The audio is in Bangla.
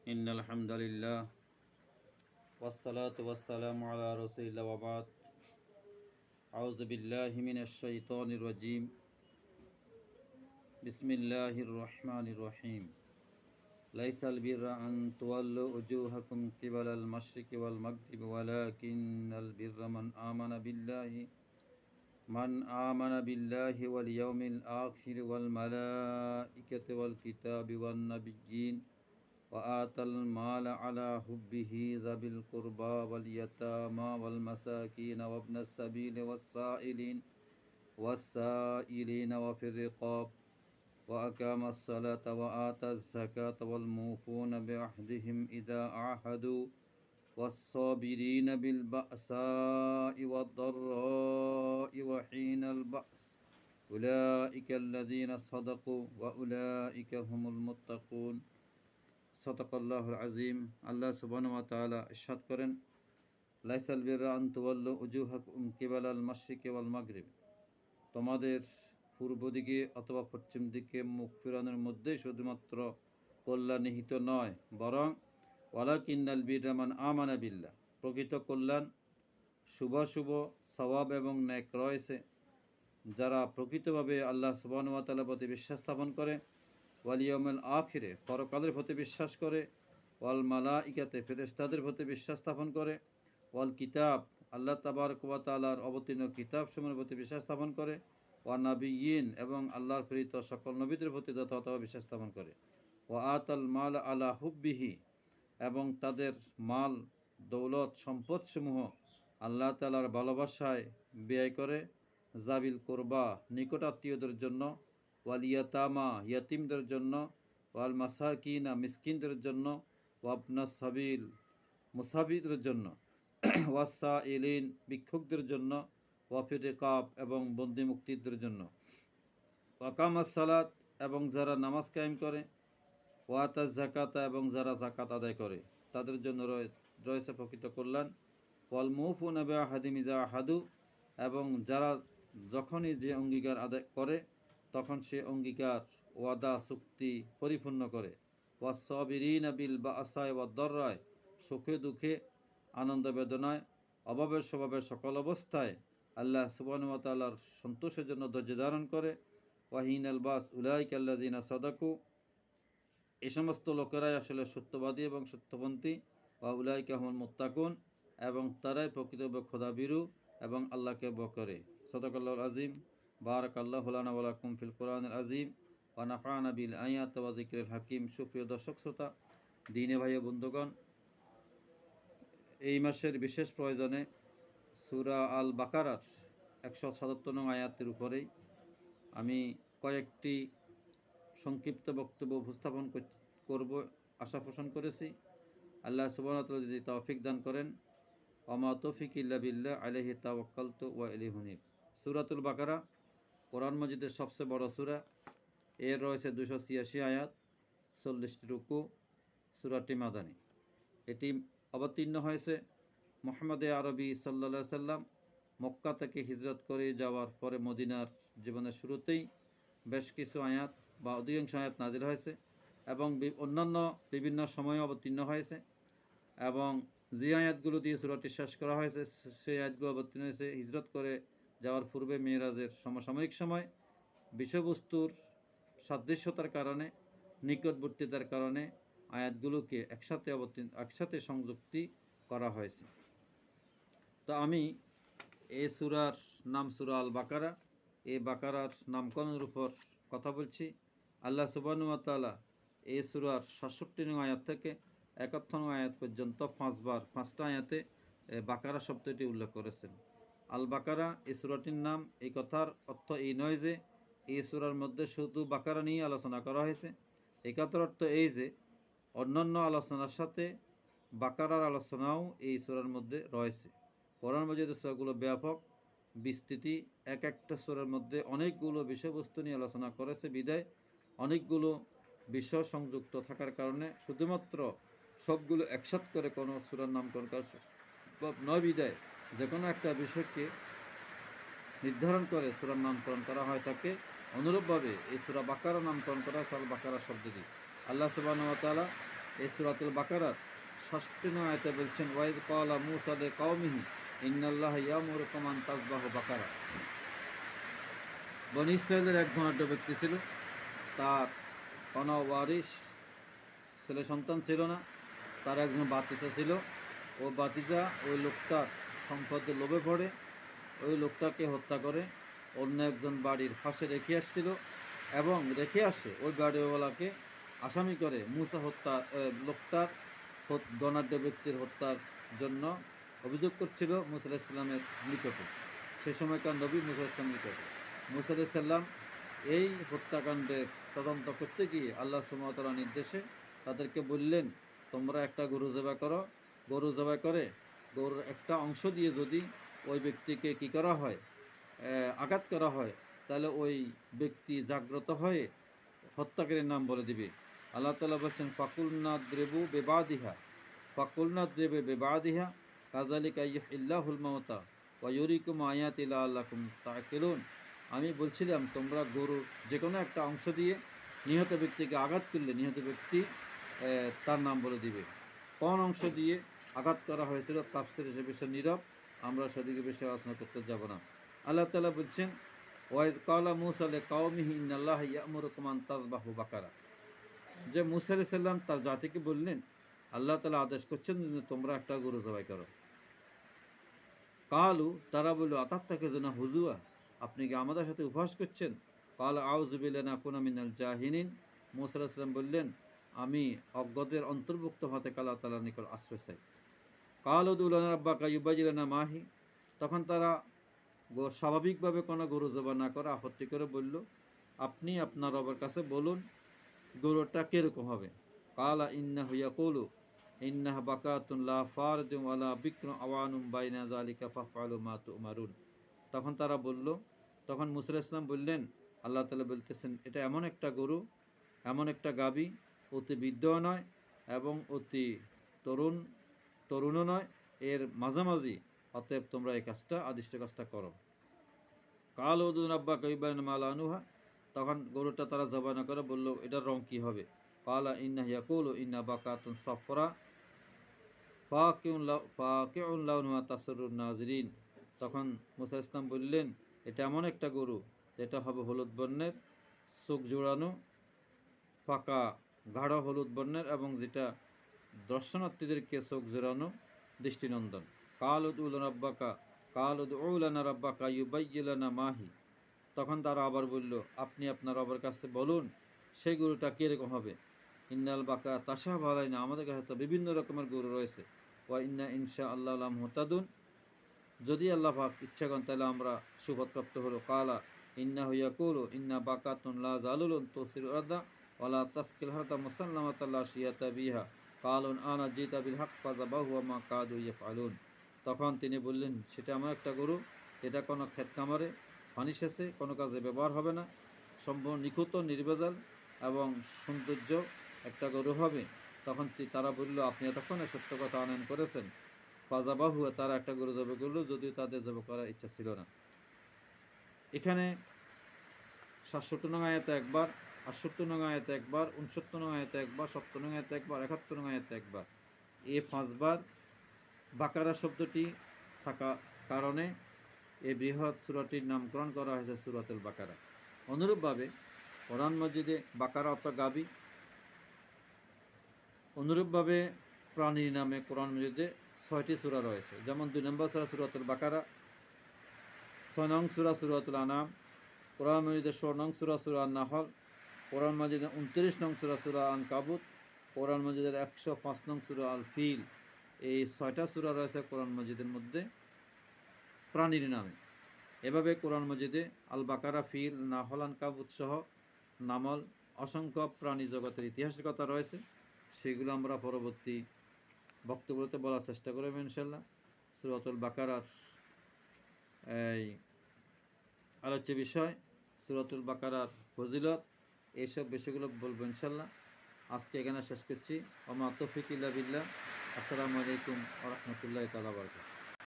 إن الحمد لله والصلاة والسلام على رسول الله وبعد أعوذ بالله من الشيطان الرجيم بسم الله الرحمن الرحيم ليس البر أن تولوا وجوهكم قبل المشرق والمغرب ولكن البر من آمن بالله واليوم الآخر والملائكة والكتاب والنبيين وآتى المال على حبه ذوي القربى واليتامى والمساكين وابن السبيل والسائلين وفي الرقاب وأقام الصلاة وآتى الزكاة والموفون بعهدهم إذا عاهدوا والصابرين بالبأساء والضراء وحين البأس أولئك الذين صدقوا وأولئك هم المتقون সদাকাল্লাহুল আজিম। আল্লাহ সুবহানাহু ওয়া তাআলা ইরশাদ করেন, লাইসাল বিররা আন তুওয়াল্লু উজুহাকুম কিবালাল মাশরিকি ওয়াল মাগরিব, তোমাদের পূর্ব দিকে অথবা পশ্চিম দিকে মুখ ফিরানোর মধ্যেই শুধুমাত্র কল্যাণ নিহিত নয়, বরং ওয়ালাকিন্নাল বিররা মান আমানা বিল্লাহ, প্রকৃত কল্যাণ শুভ সওয়াব এবং নেক রয়েছে যারা প্রকৃতভাবে আল্লাহ সুবহানাহু ওয়া তাআলার প্রতি বিশ্বাস স্থাপন করে, ওয়াল ইয়াউমিল আখিরে, পরকালের প্রতি বিশ্বাস করে, ওয়াল মালাইকাতে, ফেরেশতাদের প্রতি বিশ্বাস স্থাপন করে, ওয়াল কিতাব, আল্লাহ তাবারক ওয়া তাআলার অবতীর্ণ কিতাবসমূহের প্রতি বিশ্বাস স্থাপন করে, ওয়া নাবিয়্যিন, এবং আল্লাহর প্রেরিত সকল নবীদের প্রতি যথাযথভাবে বিশ্বাস স্থাপন করে, ওয়া আতাল মাল আলা হুব্বিহি, এবং তাদের মাল দৌলত সম্পদসমূহ আল্লাহ তাআলার ভালোবাসায় ব্যয় করে, জাবিল কোরবা, নিকটাত্মীয়দের জন্য, ওয়াল ইয়াতামা, ইয়াতিমদের জন্য, ওয়াল মাসাকিনা, মিসকিনদের জন্য, ওয়াবনাস সাবিল, মুসাফিরদের জন্য, ওয়াসাইলিন, ভিক্ষুকদের জন্য, ওয়াফির রিকাব, এবং বন্দি মুক্তিদের জন্য, ওয়াকামাস সালাত, এবং যারা নামাজ কায়েম করে, ওয়াতাজ যাকাতা, এবং যারা যাকাত আদায় করে, তাদের জন্য রয়েছে প্রকৃত কল্যাণ, ওয়াল মুফুনা বিআহদিহিম ইযা আহাদু, এবং যারা যখনই যে অঙ্গীকার আদায় করে তখন সে অঙ্গীকার ওয়াদা চুক্তি পরিপূর্ণ করে, ওয়াস-সাবিরিনা বিল বাসায় ওয়াদ-দাররায়, সুখে দুঃখে, আনন্দ বেদনায়, অভাবের স্বভাবের সকল অবস্থায় আল্লাহ সুবহানাহু ওয়া তাআলার সন্তোষের জন্য ধৈর্য ধারণ করে, ওয়াহিনাল বাস উলাইকা আল্লাযিনা সাদাকু, এই সমস্ত লোকেরাই আসলে সত্যবাদী এবং সত্যপন্থী, ওয়া উলাইকা হুমুল মুত্তাকুন, এবং তারাই প্রকৃত খোদাভীরু এবং আল্লাহকে ভয় করে। সাদাকাল্লাহুল আযীম। বারাকাল্লাহু লানা ওয়া লাকুম ফিল কোরআনিল আযীম ওয়া নাফা'না বিল আয়াতি ওয়া যিকরিল হাকীম। সুপ্রিয় দর্শক শ্রোতা, দ্বীনে ভাই ও বন্ধুগণ, এই মাসের বিশেষ প্রয়োজনে সূরা আল বাকারার 177 নং আয়াতের উপরেই আমি কয়েকটি সংক্ষিপ্ত বক্তব্য উপস্থাপন করব আশা পোষণ করেছি। আল্লাহ সুবহানাহু ওয়া তাআলা যদি তৌফিক দান করেন, ওয়া তৌফিক ইল্লা বিল্লাহ আলাইহি তাওয়াক্কালতু ওয়া ইলাইহি উনীব। সূরাতুল বাকারা কোরআন মাজিদের সবচেয়ে বড় সূরা। এর রয়েছে 286 আয়াত, 40টি রুকু। সূরাটি মাদানী। এটি অবতীর্ণ হয়েছে মুহাম্মদ আরবি সাল্লাল্লাহু আলাইহি সাল্লাম মক্কা থেকে হিজরত করে যাওয়ার পরে মদিনার জীবনের শুরুতেই বেশ কিছু আয়াত বা অধিকাংশ আয়াত নাজিল হয়েছে, এবং অন্যান্য বিভিন্ন সময়ে অবতীর্ণ হয়েছে, এবং যে আয়াতগুলো দিয়ে সূরাটি শেষ করা হয়েছে সেই আয়াতগুলো অবতীর্ণ হয়েছে হিজরত করে যাওয়ার পূর্বে মেরাজের সমসাময়িক সময়। বিষয়বস্তুর সাদৃশ্যতার কারণে, নিকটবর্তিতার কারণে আয়াতগুলোকে একসাথে সংযুক্তি করা হয়েছে। তো আমি এই সূরার নাম সূরা আল বাকারা, এই বাকারার নামকরণের উপর কথা বলছি। আল্লাহ সুবহানাহু ওয়া তাআলা এই সূরার 67 নং আয়াত থেকে 71 নং আয়াত পর্যন্ত 5টা আয়াতে বাকারা শব্দটি উল্লেখ করেছেন। আল বাকারা এই সূরাটির নাম। এই কথার অর্থ এই নয় যে এই সূরার মধ্যে শুধু বাকারা নিয়ে আলোচনা করা হয়েছে। এই কথার অর্থ এই যে অন্যান্য আলোচনার সাথে বাকারার আলোচনাও এই সূরার মধ্যে রয়েছে। কোরআন মাজিদের সূরাগুলো ব্যাপক বিস্তৃতি, এক একটা সূরার মধ্যে অনেকগুলো বিষয়বস্তু নিয়ে আলোচনা করেছে বিধায় অনেকগুলো বিষয় সংযুক্ত থাকার কারণে শুধুমাত্র সবগুলো একসাথ করে কোনো সূরার নামকরণ করা নয় বিধায় যে কোনো একটা বিষয়কে নির্ধারণ করে সূরার নামকরণ করা হয় থাকে। অনুরূপভাবে এই সূরা বাকারা নামকরণ করা হয়েছে আল বাকারা শব্দ দিয়ে। আল্লাহ সুবহানাহু ওয়া তাআলা এই সূরাতুল বাকারার ৬৬ নং আয়াতে বলছেন, ওয়াইদ ক্বালা মূসা লিকাওমিহি ইন্নাল্লাহা ইয়ামুরুকুম আন তাযবাহু বাকারা। বনী ইসরায়েলের এক ধনাঢ্য ব্যক্তি ছিল, তার কোনো ওয়ারিশ ছেলে সন্তান ছিল না, তার একজন বাতিজা ছিল। ও বাতিজা ওই লোকটার সম্পদের লোভে পড়ে ওই লোকটাকে হত্যা করে অন্য একজন বাড়ির পাশে রেখে আসছিল, এবং রেখে আসে ওই বাড়িওয়ালাকে আসামি করে মূসা হত্যা লোকটার ধনাঢ্য ব্যক্তির হত্যার জন্য অভিযোগ করছিল মূসা আলাইহিস সালামের নিকটে। সে সময়কার নবী মূসা আলাইহিস সালামের নিকটে মূসা আলাইহিস সালাম এই হত্যাকাণ্ডের তদন্ত করতে গিয়ে আল্লাহ সুবহানাহু ওয়া তাআলার নির্দেশে তাদেরকে বললেন, তোমরা একটা গরু জবাই করো। গরু জবাই করে গরুর একটা অংশ দিয়ে যদি ওই ব্যক্তিকে কি করা হয়, আঘাত করা হয়, তাহলে ওই ব্যক্তি জাগ্রত হয়ে হত্যাকারীর নাম বলে দিবে। আল্লাহ তাআলা বলছেন, ফাকুলনা দ্রিবু বিবাদিহা ফাকুলনা দ্রিবু বিবাদিহা কাযালিকা ইউহিল্লাহুল মাউতা ওয়া ইউরিকুম আয়াতি লাআল্লাকুম তা'কিলুন। আমি বলছিলাম, তোমরা গরুর যে কোনো একটা অংশ দিয়ে নিহত ব্যক্তিকে আঘাত করলে নিহত ব্যক্তি তার নাম বলে দিবে। কোন অংশ দিয়ে আঘাত করা হয়েছিল তাফসীরে সে বিষয়ে নীরব, আমরা সেদিকে বিষয়ে আলোচনা করতে যাব না। আল্লাহ তাআলা বলছেন, ওয়াইদ ক্বালা মূসা লিকাওমিহি ইন্নাল্লাহা ইয়া'মুরুকুম আন তাযবাহু বাকারা। যে মূসা আলাইহিস সালাম তার জাতিকে বললেন, আল্লাহ তাআলা আদেশ করছেন যে তোমরা একটা গরু জবাই করো। কালু, তারা বলল, আতাত্তাখিযুনা হুজুয়া, আপনি কি আমাদের সাথে উপহাস করছেন? ক্বালা আউযু বিল্লাহি আন আকুনা মিনাল জাহিলিন। মূসা আলাইহিস সালাম বললেন, আমি অজ্ঞদের অন্তর্ভুক্ত হতে আল্লাহ তাআলার নিকট আশ্রয় চাই। কালু উদউ লানা রাব্বাকা ইউবায়্যিন লানা মা হি। তখন তারা স্বাভাবিকভাবে কোনো গরু জবাই না করে আপত্তি করে বলল, আপনি আপনার রবের কাছে বলুন গরুটা কীরকম হবে। কালা ইন্নাহু ইয়াকুলু ইন্নাহা বাকারাতুন লা ফারিদুন ওয়ালা বিকরুন আওয়ানুম বাইনা যালিকা ফাফআলু মা তু'মারুন। তখন মূসা আলাইহিস সালাম বললেন, আল্লাহ তাআলা বলতেছেন, এটা এমন একটা গরু, এমন একটা গাভী, অতি বৃদ্ধও নয় এবং অতি তরুণও নয়, এর মাঝামাঝি, অতএব তোমরা এই কাজটা আদিষ্ট কাজটা করো। কাল উদুন আব্বা কইবান মালানুহা। তখন গরুটা তারা জবাই না করে বলল, এটার রং কি হবে? কালা ইন্না ইয়াকুলু ইন্না বাকাতুন সাফরা ফাকিউন লাউনুহা তাসরুন নাজিরিন। তখন মূসা ইসলাম বললেন, এটা এমন একটা গরু যেটা হবে হলুদ বর্ণের, চোখ জোড়ানো, ফাঁকা গাঢ় হলুদ বর্ণের, এবং যেটা দর্শনার্থীদেরকে চোখ জোড়ানো, দৃষ্টিনন্দন। কাল উদউ লানা রাব্বাকা ইউবায়্যিন লানা মা হি। তখন তারা আবার বলল, আপনি আপনার রবের কাছে বলুন সেই গরুটা কীরকম হবে। ইন্নাল বাকা তাশাবাহু আলাইনা, আমাদের কাছে তো বিভিন্ন রকমের গরু রয়েছে। ওয়া ইন্না ইনশা আল্লাহ লা মুহতাদুন, যদি আল্লাহ পাক ইচ্ছা করেন তাহলে আমরা সুপথপ্রাপ্ত হলো। কালা ইন্নাহু ইয়াকুলু ইন্না বাকাতুন লা যালুলুন তুসিরুল আরদা ওয়ালা তাসকিল হারতা মুসাল্লামাতাল লা শিয়াতা বিহা কালুন আনা জিতা বিল হক ফাযাবাহু ওয়া মা কাদু ইয়াফআলুন। তখন তিনি বললেন, সেটা এমন একটা গরু, এটা কোনো ক্ষেত খামারে পানি সেচে কোনো কাজে ব্যবহার হবে না, সম্পূর্ণ নিখুঁত নির্ভেজাল এবং সৌন্দর্য একটা গরু হবে। তখন তারা বলল, আপনি এতক্ষণে সত্য কথা আনয়ন করেছেন। ফাযাবাহু, তারা একটা গরু জবাই করলো, যদিও তাদের জবাই করার ইচ্ছা ছিল না। এখানে ৬৭ নং আয়াতে একবার, ৬৮ নং আয়াতে একবার, ৬৯ নং আয়াতে একবার, ৭০ নং আয়াতে একবার, ৭১ নং আয়াতে একবার, এই 5 বার বাকারা শব্দটি থাকা কারণে এই বৃহৎ সূরাটির নামকরণ করা হয়েছে সূরাতুল বাকারা। অনুরূপভাবে কোরআন মজিদে বাকারা অর্থ গাভী, অনুরূপভাবে প্রাণীর নামে কোরআন মজিদে 6টি সূরা রয়েছে। যেমন 2 নম্বর সূরা সূরাতুল বাকারা, 6 নং সূরা সূরাতুল আনাম, কোরআন মজিদে 16 নং সূরা সূরা আন-নাহল, কোরআন মজিদে 29 নং সূরা সূরা আনকাবুত, কোরআন মজিদের 105 নং সূরা আল ফিল। এই 6টা সূরা রয়েছে কোরআন মজিদের মধ্যে প্রাণীর নামে। এভাবে কোরআন মজিদে আল বাকারা, ফিল, নাহল, আনকাবুত সহ নামল অসংখ্য প্রাণী জগতের ইতিহাসের কথা রয়েছে। সেগুলো আমরা পরবর্তী বক্তব্যতে বলার চেষ্টা করব ইনশাল্লাহ। সূরাতুল বাকারার এই আলোচ্য বিষয়, সূরাতুল বাকারার ফজিলত, এইসব বিষয়গুলো বলবো ইনশাল্লাহ। আজকে এখানে শেষ করছি। ওয়া মা তাওফীক ইল্লা বিল্লাহ। আসসালামু আলাইকুম ওয়া রাহমাতুল্লাহি তাআলা ওয়া বারাকাতুহু।